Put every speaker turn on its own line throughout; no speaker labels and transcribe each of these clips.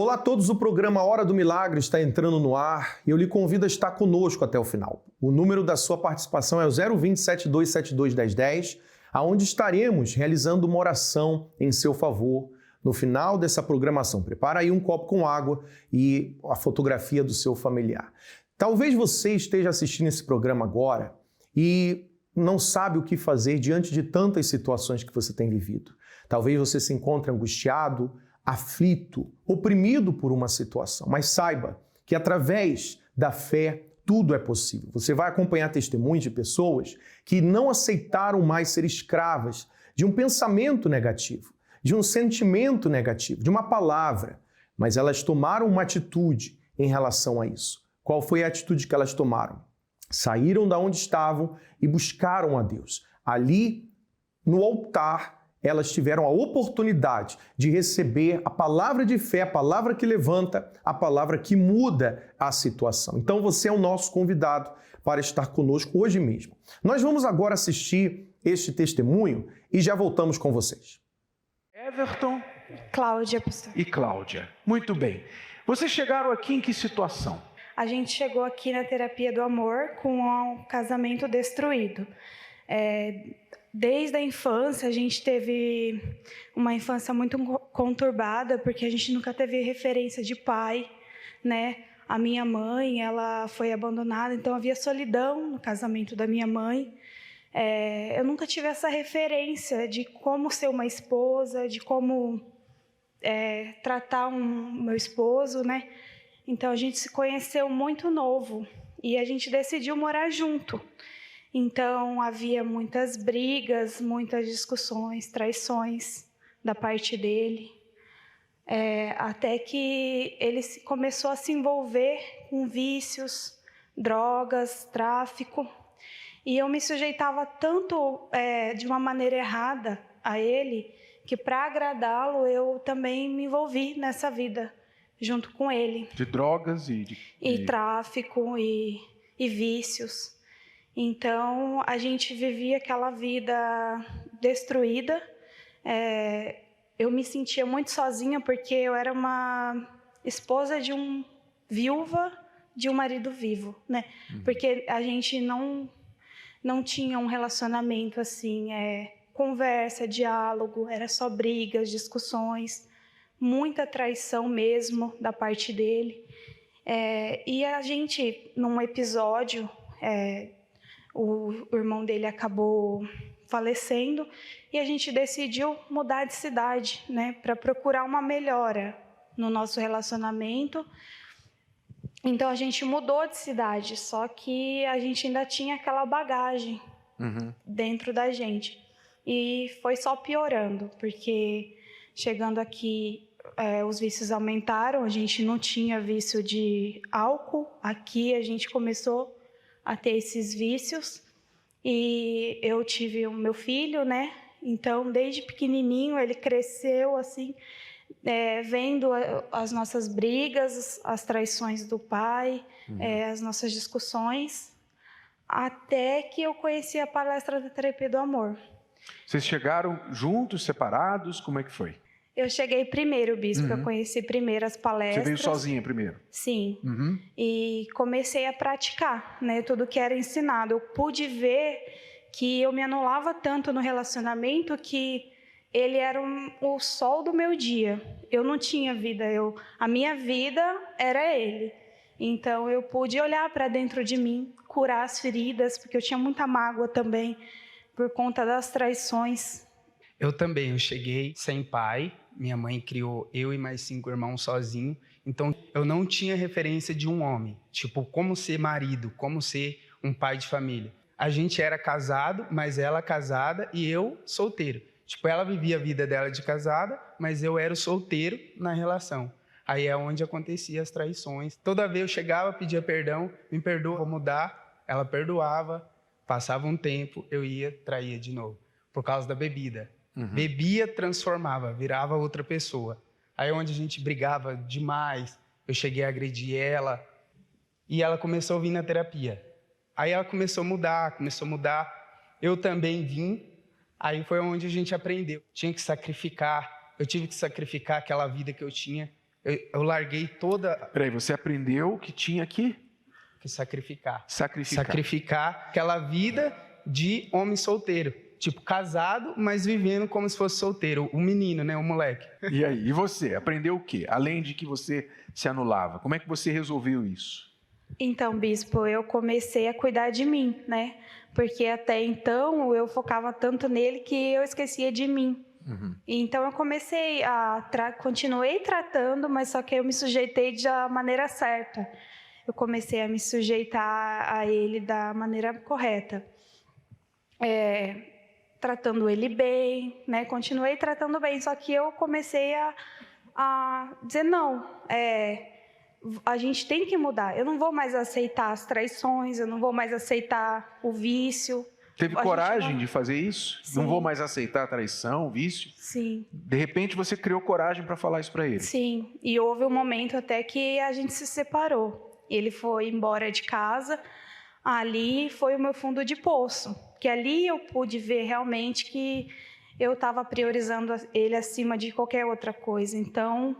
Olá a todos, o programa Hora do Milagre está entrando no ar e eu lhe convido a estar conosco até o final. O número da sua participação é o 020 7272 1010, aonde estaremos realizando uma oração em seu favor no final dessa programação. Prepara aí um copo com água e a fotografia do seu familiar. Talvez você esteja assistindo esse programa agora e não sabe o que fazer diante de tantas situações que você tem vivido. Talvez você se encontre angustiado, aflito, oprimido por uma situação. Mas saiba que através da fé tudo é possível. Você vai acompanhar testemunhos de pessoas que não aceitaram mais ser escravas de um pensamento negativo, de um sentimento negativo, de uma palavra, mas elas tomaram uma atitude em relação a isso. Qual foi a atitude que elas tomaram? Saíram da onde estavam e buscaram a Deus. Ali, no altar, elas tiveram a oportunidade de receber a palavra de fé, a palavra que levanta, a palavra que muda a situação. Então você é o nosso convidado para estar conosco hoje mesmo. Nós vamos agora assistir este testemunho e já voltamos com vocês.
Everton,
Cláudia, pastor.
e Cláudia. Muito bem. Vocês chegaram aqui em que situação?
A gente chegou aqui na terapia do amor com um casamento destruído. Desde a infância, a gente teve uma infância muito conturbada, porque a gente nunca teve referência de pai, né? A minha mãe, ela foi abandonada, então havia solidão no casamento da minha mãe. Eu nunca tive essa referência de como ser uma esposa, de como tratar meu esposo, né? Então a gente se conheceu muito novo e a gente decidiu morar junto. Então, havia muitas brigas, muitas discussões, traições da parte dele, até que ele começou a se envolver com vícios, drogas, tráfico, e eu me sujeitava tanto de uma maneira errada a ele, que para agradá-lo eu também me envolvi nessa vida, junto com ele.
De drogas
e tráfico e vícios. Então, a gente vivia aquela vida destruída. Eu me sentia muito sozinha porque eu era uma esposa de viúva de um marido vivo, né? Porque a gente não tinha um relacionamento assim, conversa, diálogo, era só brigas, discussões, muita traição mesmo da parte dele. E a gente, num episódio, o irmão dele acabou falecendo e a gente decidiu mudar de cidade, né, para procurar uma melhora no nosso relacionamento. Então a gente mudou de cidade, só que a gente ainda tinha aquela bagagem dentro da gente e foi só piorando, porque chegando aqui os vícios aumentaram, a gente não tinha vício de álcool, aqui a gente começou a ter esses vícios e eu tive o meu filho, né? Então, desde pequenininho, ele cresceu assim, vendo as nossas brigas, as traições do pai, as nossas discussões, até que eu conheci a palestra da terapia do amor.
Vocês chegaram juntos, separados? Como é que foi?
Eu cheguei primeiro, bispo, eu conheci primeiro as palestras.
Você veio sozinha primeiro?
Sim, e comecei a praticar, né, tudo que era ensinado. Eu pude ver que eu me anulava tanto no relacionamento que ele era o sol do meu dia. Eu não tinha vida, a minha vida era ele. Então eu pude olhar para dentro de mim, curar as feridas, porque eu tinha muita mágoa também por conta das traições.
Eu cheguei sem pai, minha mãe criou eu e mais 5 irmãos sozinho, então eu não tinha referência de um homem, tipo, como ser marido, como ser um pai de família. A gente era casado, mas ela casada e eu solteiro. Tipo, ela vivia a vida dela de casada, mas eu era o solteiro na relação. Aí é onde acontecia as traições. Toda vez eu chegava, pedia perdão, me perdoa, vou mudar, ela perdoava, passava um tempo, eu ia, traía de novo, por causa da bebida. Bebia, transformava, virava outra pessoa. Aí onde a gente brigava demais, eu cheguei a agredir ela e ela começou a vir na terapia. Aí ela começou a mudar, eu também vim, aí foi onde a gente aprendeu. Tinha que sacrificar, eu tive que sacrificar aquela vida que eu tinha Eu larguei toda...
Peraí, você aprendeu que tinha que
sacrificar.
Sacrificar
Aquela vida de homem solteiro. Tipo, casado, mas vivendo como se fosse solteiro. O menino, né? O moleque.
E aí? E você? Aprendeu o quê? Além de que você se anulava. Como é que você resolveu isso?
Então, bispo, eu comecei a cuidar de mim, né? Porque até então eu focava tanto nele que eu esquecia de mim. Então eu comecei continuei tratando, mas só que eu me sujeitei da maneira certa. Eu comecei a me sujeitar a ele da maneira correta. Tratando ele bem, né? Continuei tratando bem, só que eu comecei a dizer não. A gente tem que mudar. Eu não vou mais aceitar as traições, eu não vou mais aceitar o vício.
Teve coragem de fazer isso?
Sim.
Não vou mais aceitar a traição, o vício?
Sim.
De repente você criou coragem para falar isso para ele?
Sim, e houve um momento até que a gente se separou. Ele foi embora de casa, ali foi o meu fundo de poço, que ali eu pude ver realmente que eu estava priorizando ele acima de qualquer outra coisa. Então,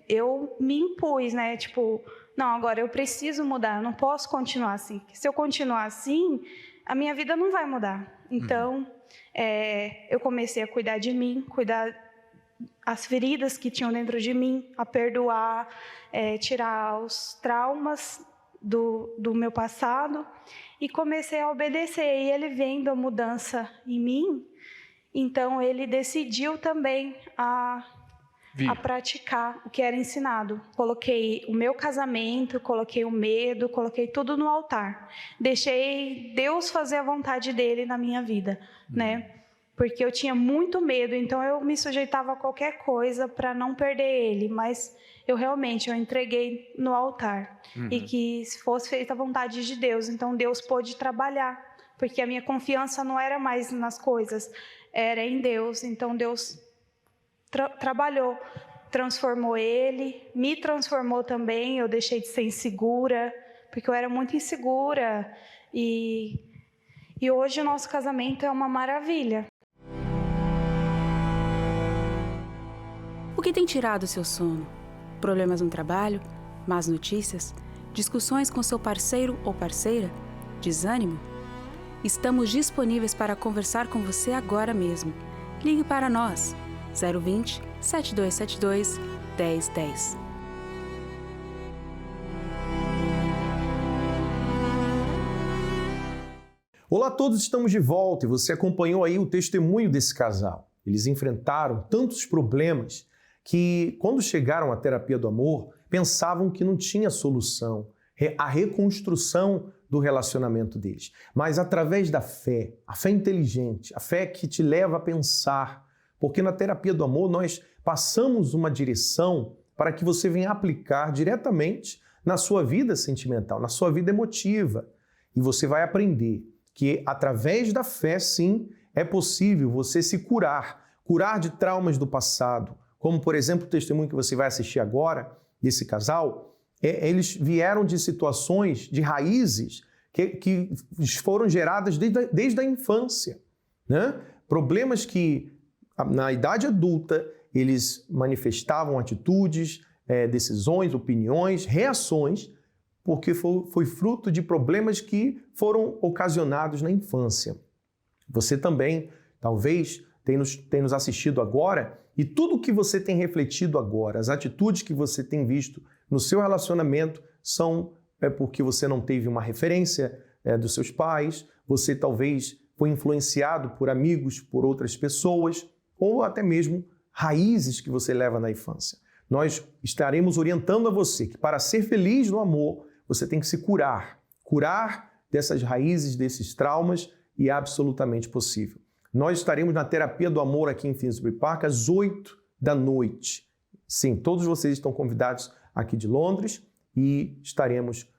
eu me impus, né? Tipo, não, agora eu preciso mudar, eu não posso continuar assim. Se eu continuar assim, a minha vida não vai mudar. Então, eu comecei a cuidar de mim, cuidar as feridas que tinham dentro de mim, a perdoar, tirar os traumas do meu passado e comecei a obedecer. E ele vendo a mudança em mim, então ele decidiu também a praticar o que era ensinado. Coloquei o meu casamento, coloquei o medo, coloquei tudo no altar. Deixei Deus fazer a vontade dele na minha vida, né? Porque eu tinha muito medo, então eu me sujeitava a qualquer coisa para não perder ele, mas eu entreguei no altar. E que se fosse feita a vontade de Deus, então Deus pôde trabalhar, porque a minha confiança não era mais nas coisas, era em Deus. Então Deus trabalhou, transformou ele, me transformou também. Eu deixei de ser insegura, porque eu era muito insegura. E hoje o nosso casamento é uma maravilha.
O que tem tirado o seu sono? Problemas no trabalho? Más notícias? Discussões com seu parceiro ou parceira? Desânimo? Estamos disponíveis para conversar com você agora mesmo. Ligue para nós, 020 7272 1010.
Olá a todos, estamos de volta e você acompanhou aí o testemunho desse casal. Eles enfrentaram tantos problemas que, quando chegaram à terapia do amor, pensavam que não tinha solução, a reconstrução do relacionamento deles. Mas através da fé, a fé inteligente, a fé que te leva a pensar, porque na terapia do amor nós passamos uma direção para que você venha aplicar diretamente na sua vida sentimental, na sua vida emotiva. E você vai aprender que através da fé, sim, é possível você se curar de traumas do passado, como, por exemplo, o testemunho que você vai assistir agora, desse casal. Eles vieram de situações, de raízes que foram geradas desde a infância, né? Problemas que, na idade adulta, eles manifestavam atitudes, decisões, opiniões, reações, porque foi fruto de problemas que foram ocasionados na infância. Você também, talvez, tem nos assistido agora, e tudo que você tem refletido agora, as atitudes que você tem visto no seu relacionamento são porque você não teve uma referência dos seus pais, você talvez foi influenciado por amigos, por outras pessoas, ou até mesmo raízes que você leva na infância. Nós estaremos orientando a você que para ser feliz no amor, você tem que se curar dessas raízes, desses traumas, e é absolutamente possível. Nós estaremos na terapia do amor aqui em Finsbury Park às 8 da noite. Sim, todos vocês estão convidados aqui de Londres e estaremos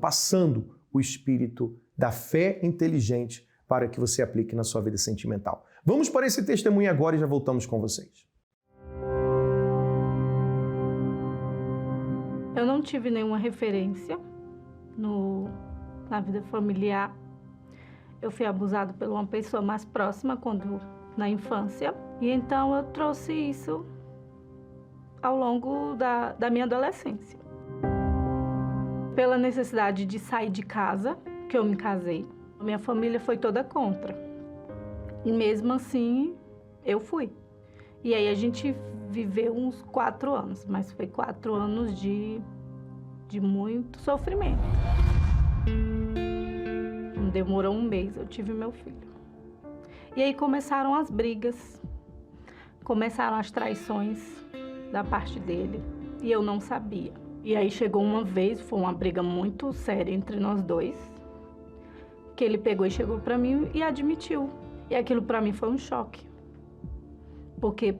passando o espírito da fé inteligente para que você aplique na sua vida sentimental. Vamos para esse testemunho agora e já voltamos com vocês.
Eu não tive nenhuma referência na vida familiar. Eu fui abusado por uma pessoa mais próxima na infância. E então eu trouxe isso ao longo da minha adolescência. Pela necessidade de sair de casa, que eu me casei, a minha família foi toda contra. E mesmo assim, eu fui. E aí a gente viveu uns 4 anos, mas foi 4 anos de muito sofrimento. Demorou 1 mês, eu tive meu filho. E aí começaram as brigas, começaram as traições da parte dele, e eu não sabia. E aí chegou uma vez, foi uma briga muito séria entre nós dois, que ele pegou e chegou pra mim e admitiu. E aquilo pra mim foi um choque. Porque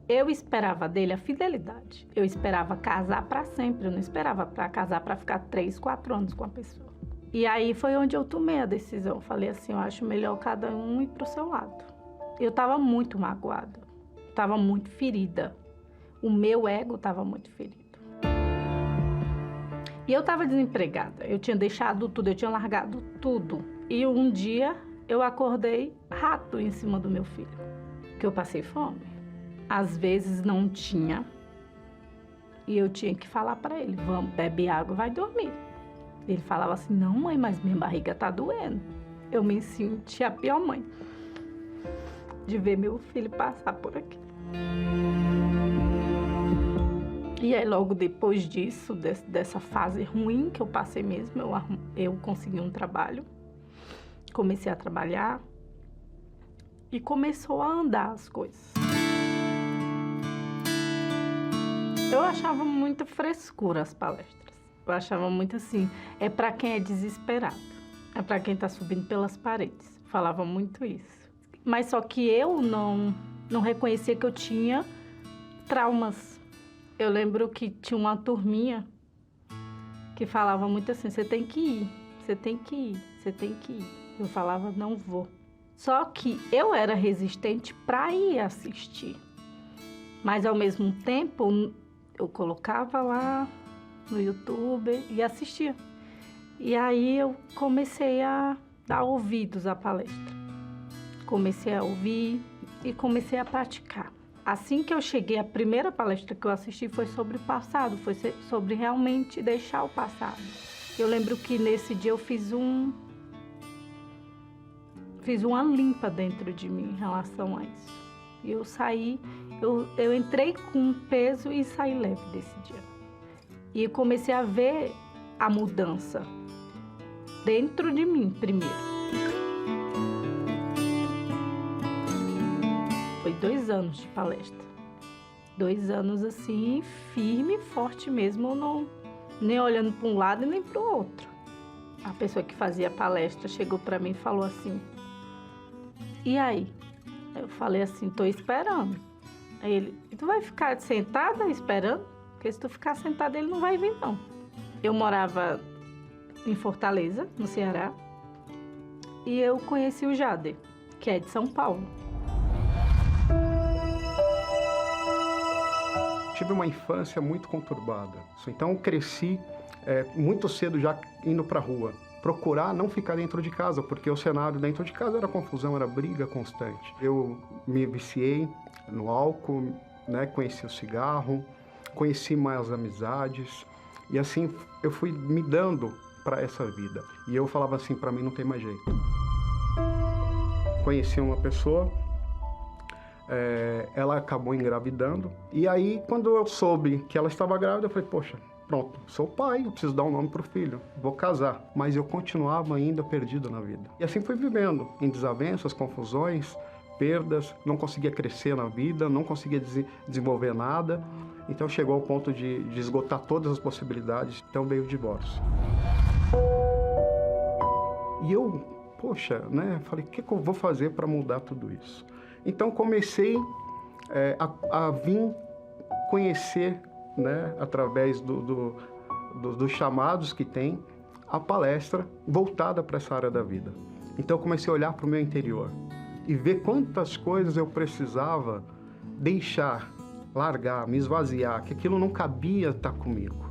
eu esperava dele a fidelidade. Eu esperava casar pra sempre, eu não esperava pra casar pra ficar 3, 4 anos com a pessoa. E aí foi onde eu tomei a decisão. Falei assim, eu acho melhor cada um ir pro seu lado. Eu estava muito magoada, estava muito ferida. O meu ego estava muito ferido. E eu estava desempregada, eu tinha deixado tudo, eu tinha largado tudo. E um dia eu acordei rato em cima do meu filho, que eu passei fome. Às vezes não tinha, e eu tinha que falar para ele, vamos, bebe água e vai dormir. Ele falava assim, não mãe, mas minha barriga tá doendo. Eu me senti a pior mãe de ver meu filho passar por aqui. E aí logo depois disso, dessa fase ruim que eu passei mesmo, eu consegui um trabalho, comecei a trabalhar e começou a andar as coisas. Eu achava muita frescura as palestras. Eu achava muito assim, é para quem é desesperado, é para quem está subindo pelas paredes. Falava muito isso. Mas só que eu não reconhecia que eu tinha traumas. Eu lembro que tinha uma turminha que falava muito assim, você tem que ir, você tem que ir, você tem que ir. Eu falava, não vou. Só que eu era resistente para ir assistir. Mas ao mesmo tempo, eu colocava lá no YouTube e assistia. E aí eu comecei a dar ouvidos à palestra. Comecei a ouvir e comecei a praticar. Assim que eu cheguei, a primeira palestra que eu assisti foi sobre o passado, foi sobre realmente deixar o passado. Eu lembro que nesse dia eu fiz uma limpa dentro de mim em relação a isso. E eu saí, eu entrei com um peso e saí leve desse dia. E eu comecei a ver a mudança dentro de mim primeiro. Foi 2 anos de palestra. 2 anos assim, firme e forte mesmo, nem olhando para um lado e nem para o outro. A pessoa que fazia a palestra chegou para mim e falou assim, e aí? Eu falei assim, tô esperando. Aí ele, tu vai ficar sentada esperando? Porque se tu ficar sentada, ele não vai vir, não. Eu morava em Fortaleza, no Ceará, e eu conheci o Jader, que é de São Paulo.
Tive uma infância muito conturbada. Então eu cresci muito cedo já indo para a rua. Procurar não ficar dentro de casa, porque o cenário dentro de casa era confusão, era briga constante. Eu me viciei no álcool, né? Conheci o cigarro, conheci mais amizades e assim eu fui me dando para essa vida. E eu falava assim, para mim não tem mais jeito. Conheci uma pessoa, ela acabou engravidando e aí quando eu soube que ela estava grávida, eu falei, poxa, pronto, sou pai, eu preciso dar um nome pro filho, vou casar. Mas eu continuava ainda perdido na vida. E assim fui vivendo, em desavenças, confusões, perdas, não conseguia crescer na vida, não conseguia desenvolver nada. Então chegou ao ponto de esgotar todas as possibilidades, então veio o divórcio. E eu, poxa, né, falei, o que eu vou fazer para mudar tudo isso? Então comecei a vir conhecer, né, através dos chamados que tem, a palestra voltada para essa área da vida. Então eu comecei a olhar para o meu interior e ver quantas coisas eu precisava deixar, largar, me esvaziar, que aquilo não cabia estar comigo.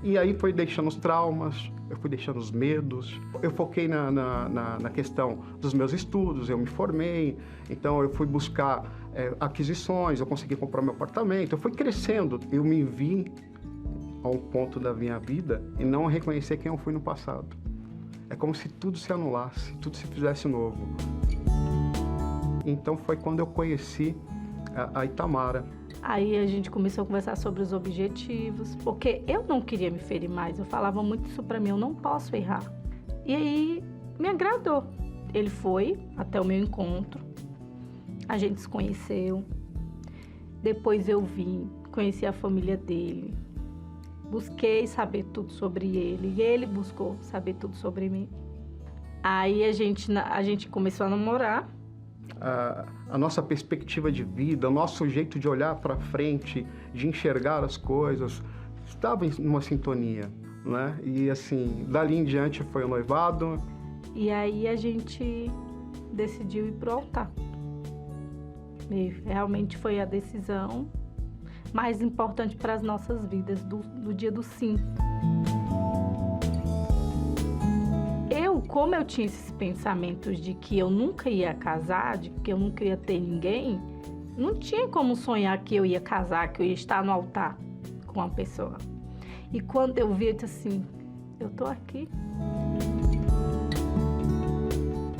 E aí foi deixando os traumas, eu fui deixando os medos, eu foquei na questão dos meus estudos, eu me formei, então eu fui buscar aquisições, eu consegui comprar meu apartamento, eu fui crescendo. Eu me vi a um ponto da minha vida e não reconhecer quem eu fui no passado. É como se tudo se anulasse, tudo se fizesse novo. Então foi quando eu conheci a Itamara.
Aí a gente começou a conversar sobre os objetivos, porque eu não queria me ferir mais, eu falava muito isso pra mim, eu não posso errar. E aí me agradou. Ele foi até o meu encontro, a gente se conheceu, depois eu vim, conheci a família dele, busquei saber tudo sobre ele e ele buscou saber tudo sobre mim. Aí a gente começou a namorar.
A nossa perspectiva de vida, o nosso jeito de olhar para frente, de enxergar as coisas, estava em uma sintonia, né? E assim, dali em diante foi o noivado.
E aí a gente decidiu ir pro altar. E realmente foi a decisão mais importante para as nossas vidas, do dia do sim. Como eu tinha esses pensamentos de que eu nunca ia casar, de que eu nunca ia ter ninguém, não tinha como sonhar que eu ia casar, que eu ia estar no altar com uma pessoa. E quando eu vi, eu disse assim, eu tô aqui.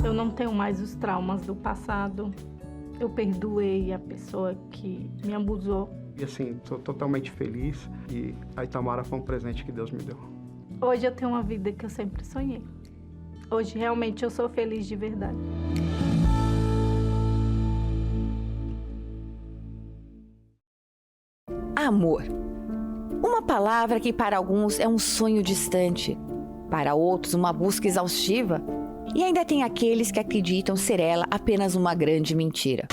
Eu não tenho mais os traumas do passado. Eu perdoei a pessoa que me abusou.
E assim, estou totalmente feliz e a Itamara foi um presente que Deus me deu.
Hoje eu tenho uma vida que eu sempre sonhei. Hoje, realmente, eu sou feliz de verdade.
Amor. Uma palavra que para alguns é um sonho distante, para outros uma busca exaustiva, e ainda tem aqueles que acreditam ser ela apenas uma grande mentira.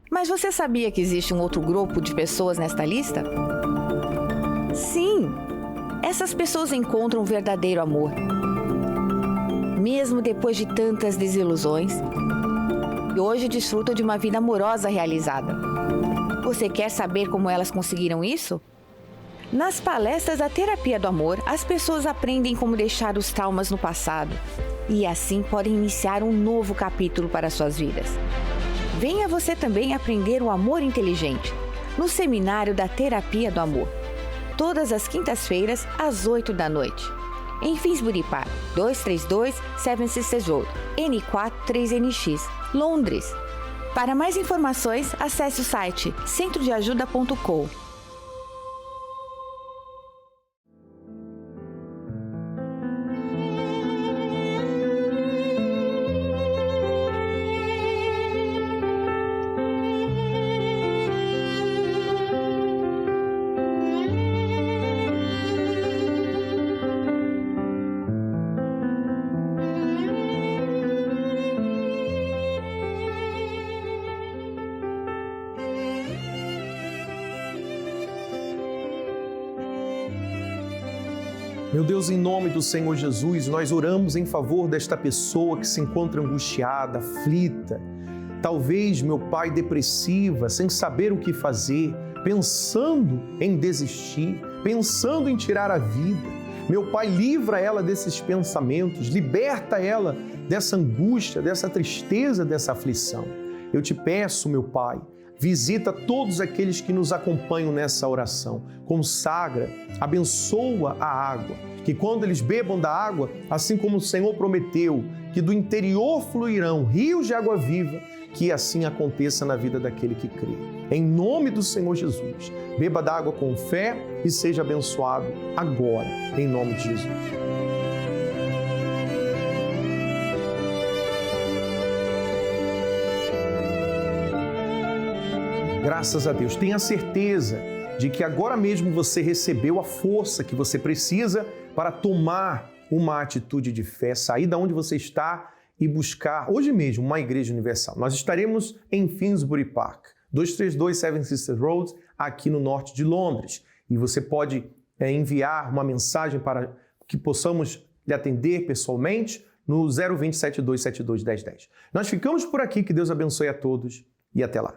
Mas você sabia que existe um outro grupo de pessoas nesta lista? Sim! Essas pessoas encontram o verdadeiro amor. Mesmo depois de tantas desilusões, e hoje desfrutam de uma vida amorosa realizada. Você quer saber como elas conseguiram isso? Nas palestras da Terapia do Amor, as pessoas aprendem como deixar os traumas no passado e assim podem iniciar um novo capítulo para suas vidas. Venha você também aprender o amor inteligente no seminário da Terapia do Amor, todas as quintas-feiras às 8h. Em Finsbury Park, 232 Seven Sisters Road, N4 3NX, Londres. Para mais informações, acesse o site centrodeajuda.com.
Meu Deus, em nome do Senhor Jesus, nós oramos em favor desta pessoa que se encontra angustiada, aflita, talvez, meu Pai, depressiva, sem saber o que fazer, pensando em desistir, pensando em tirar a vida. Meu Pai, livra ela desses pensamentos, liberta ela dessa angústia, dessa tristeza, dessa aflição. Eu te peço, meu Pai, visita todos aqueles que nos acompanham nessa oração. Consagra, abençoa a água, que quando eles bebam da água, assim como o Senhor prometeu, que do interior fluirão rios de água viva, que assim aconteça na vida daquele que crê. Em nome do Senhor Jesus, beba da água com fé e seja abençoado agora, em nome de Jesus. Graças a Deus. Tenha certeza de que agora mesmo você recebeu a força que você precisa para tomar uma atitude de fé, sair da onde você está e buscar hoje mesmo uma igreja universal. Nós estaremos em Finsbury Park, 232 Seven Sisters Road, aqui no norte de Londres. E você pode enviar uma mensagem para que possamos lhe atender pessoalmente no 020 7272 1010. Nós ficamos por aqui, que Deus abençoe a todos e até lá.